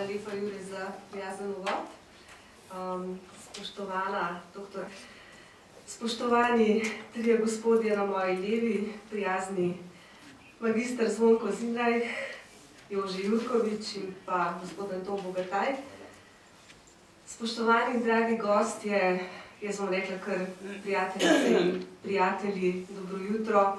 lepa, Jure, za prijazen uvod. Spoštovana doktor, spoštovani trije gospodje na moji levi, prijazni magister Zvonko Zinrajh, Jože Jurkovič in pa gospod Anton Bogataj. Spoštovani in dragi gostje, jaz bom rekla kar prijateljice in prijatelji, dobro jutro.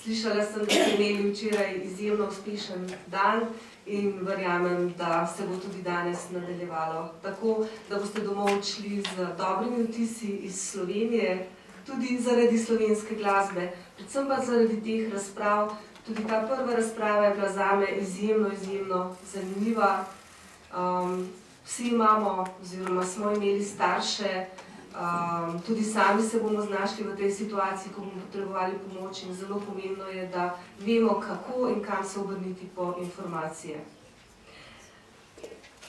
Slišala sem, da ste imeli včeraj izjemno uspešen dan in verjamem, da se bo tudi danes nadaljevalo tako, da boste domov odšli z dobrimi vtisi iz Slovenije, tudi zaradi slovenske glasbe, predvsem pa zaradi teh razprav. Tudi ta prva razprava je bila zame izjemno zanimiva. Vsi imamo, oziroma smo imeli starše, tudi sami se bomo znašli v tej situaciji, ko bomo potrebovali pomoč in zelo pomembno je, da vemo, kako in kam se obrniti po informacije.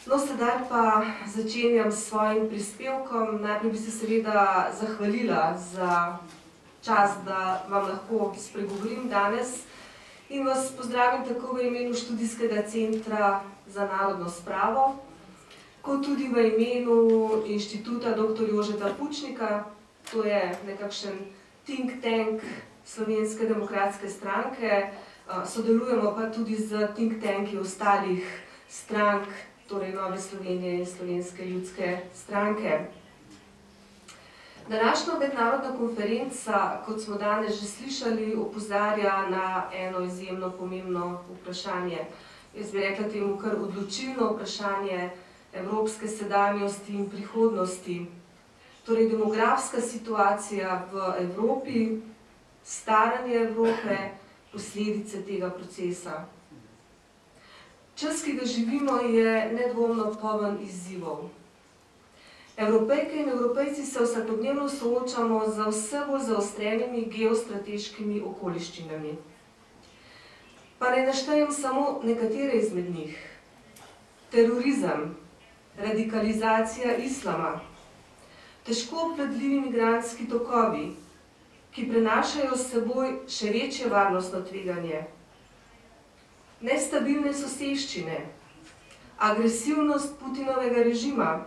No, sedaj pa začenjam s svojim prispevkom. Najprej bi se seveda zahvalila za čas, da vam lahko spregovorim danes in vas pozdravim tako v imenu Študijskega centra za narodno spravo, kot tudi v imenu Inštituta dr. Jožeta Pučnika, to je nekakšen think tank Slovenske demokratske stranke, sodelujemo pa tudi z think tanki ostalih strank, torej Nove Slovenije in Slovenske ljudske stranke. Današnja mednarodna konferenca, kot smo danes že slišali, opozarja na eno izjemno pomembno vprašanje. Jaz bi rekla temu kar odločilno vprašanje evropske sedanjosti in prihodnosti. Torej demografska situacija v Evropi, staranje Evrope, posledice tega procesa. Čas, ki ga živimo, je nedvomno poln izzivov. Evropejke in Evropejci se vsakodnevno soočamo z vse bolj zaostrenimi geostrateškimi okoliščinami. Pa ne naštejem samo nekatere izmed njih. Terorizem, radikalizacija islama, težko obvladljivi migrantski tokovi, ki prenašajo s seboj še večje varnostno tveganje, nestabilne soseščine, agresivnost Putinovega režima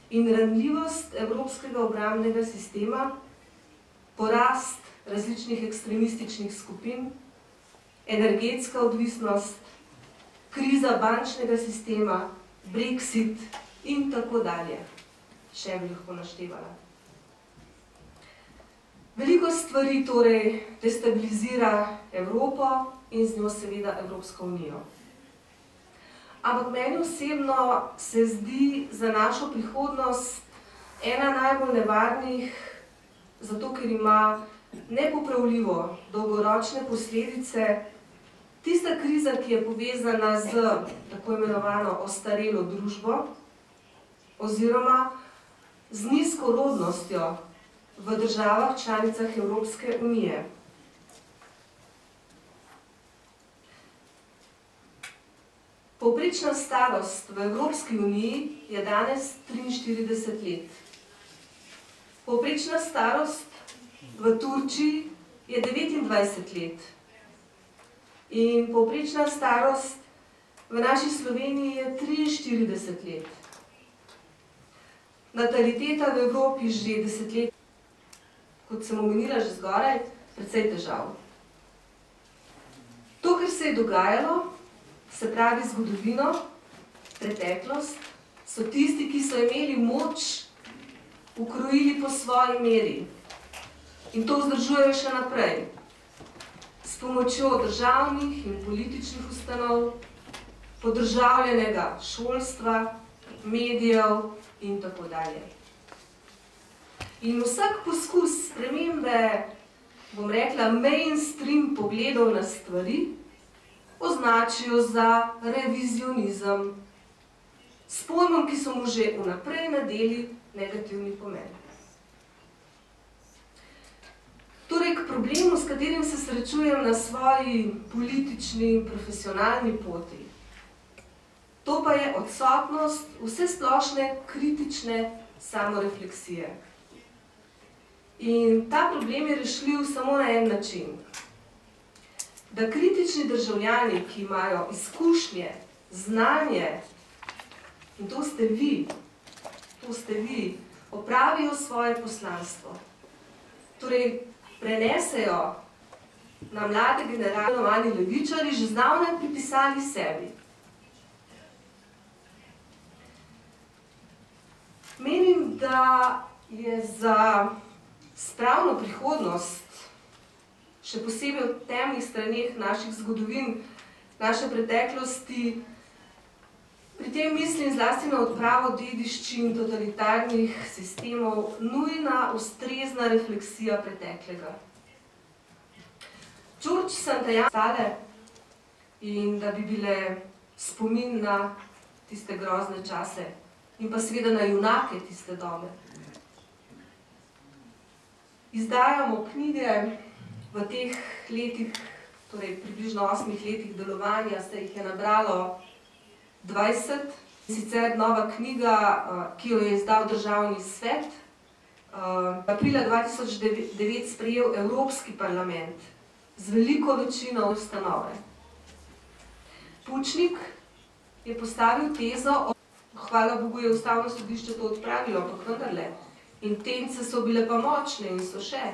in ranljivost evropskega obrambnega sistema, porast različnih ekstremističnih skupin, energetska odvisnost, kriza bančnega sistema, Brexit in tako dalje. Še bi lahko naštevala. Veliko stvari torej destabilizira Evropo in z njo seveda Evropsko unijo. Ampak meni osebno se zdi za našo prihodnost ena najbolj nevarnih, zato ker ima nepopravljivo dolgoročne posledice, tista kriza, ki je povezana z tako imenovano ostarelo družbo oziroma z nizko rodnostjo v državah članicah Evropske unije. Povprečna starost v Evropski uniji je danes 43 let. Povprečna starost v Turčiji je 29 let. In povprečna starost v naši Sloveniji je 43 let. Nataliteta v Evropi že 10 let, kot sem omenila že zgoraj, precej težav. To, kar se je dogajalo, se pravi zgodovino, preteklost, so tisti, ki so imeli moč, ukrojili po svoji meri. In to vzdržujejo še naprej. S pomočjo državnih in političnih ustanov, podržavljenega šolstva, medijev in tako dalje. In vsak poskus spremembe, bom rekla, mainstream pogledov na stvari, označijo za revizionizem, s pojmom, ki so mu že vnaprej nadeli negativni pomen. Torej, k problemu, s katerim se srečujem na svoji politični in profesionalni poti, to pa je odsotnost vsesplošne kritične samorefleksije. In ta problem je rešljiv samo na en način. Da kritični državljani, ki imajo izkušnje, znanje, In to ste vi. To ste vi. Opravijo svoje poslanstvo. Torej, prenesejo na mlade generacije levičarji, že zdavnaj pripisali sebi. Menim, da je za spravno prihodnost, še posebej v temnih straneh naših zgodovin, naše preteklosti, pri tem mislim zlasti na odpravo dediščin totalitarnih sistemov, nujna, ustrezna refleksija preteklega. George Santayana stale in da bi bile spomin na tiste grozne čase in pa seveda na junake tiste dobe. Izdajamo knjige v teh letih, torej približno 8 letih delovanja, se jih je nabralo 20. Sicer nova knjiga, ki jo je izdal Državni svet, aprila 2009 sprejel Evropski parlament z veliko večino ustanove. Pučnik je postavil tezo, hvala Bogu je Ustavno sodišče to odpravilo, ampak vendarle, intence so bile pa močne in so še.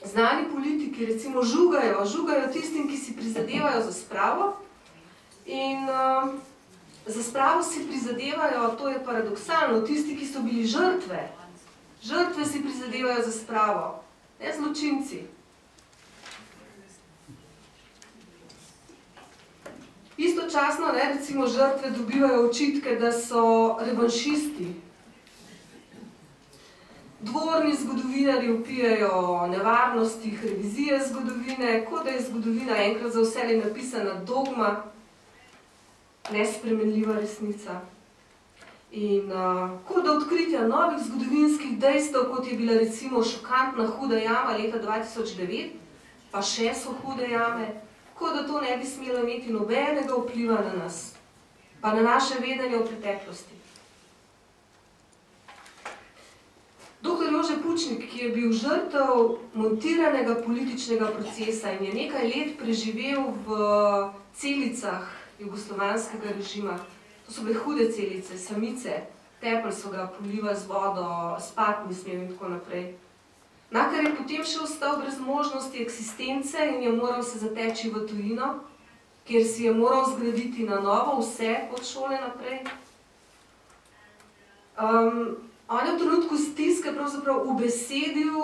Znani politiki recimo žugajo tistim, ki si prizadevajo za spravo in za spravo si prizadevajo, to je paradoksalno, tisti, ki so bili žrtve. Žrtve si prizadevajo za spravo, ne zločinci. Istočasno, recimo, žrtve dobivajo očitke, da so revanšisti. Dvorni zgodovinarji vpijajo o nevarnostih revizije zgodovine, kot da je zgodovina enkrat za vselej napisana dogma, nespremenljiva resnica. In kot da odkritja novih zgodovinskih dejstev, kot je bila recimo šokantna huda jama leta 2009, pa še so hude jame, kot da to ne bi smelo imeti nobenega vpliva na nas, pa na naše vedenje o preteklosti. Dr. Jože Pučnik, ki je bil žrtev montiranega političnega procesa in je nekaj let preživel v celicah jugoslovanskega režima, to so bile hude celice, samice, tepelj so ga poliva z vodo, spat ni smel in tako naprej. Nakar je potem še ostal brez možnosti eksistence in je moral se zateči v tujino, kjer si je moral zgraditi na novo vse od šole naprej. On je v trenutku stiske pravzaprav ubesedil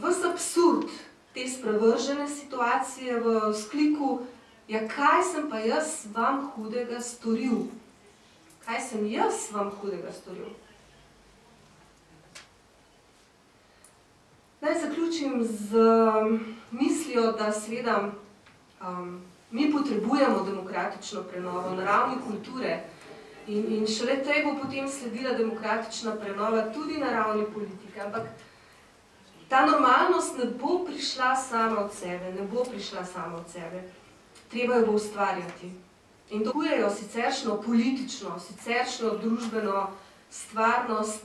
ves absurd te sprevržene situacije v vzkliku: ja, kaj sem pa jaz vam hudega storil? Kaj sem jaz vam hudega storil? Naj zaključim z mislijo, da seveda mi potrebujemo demokratično prenovo na ravni kulture in šele tej bo potem sledila demokratična prenova tudi na ravni politike, ampak ta normalnost ne bo prišla sama od sebe, ne bo prišla sama od sebe. Treba jo bo ustvarjati. In dokujejo siceršno politično, siceršno družbeno stvarnost,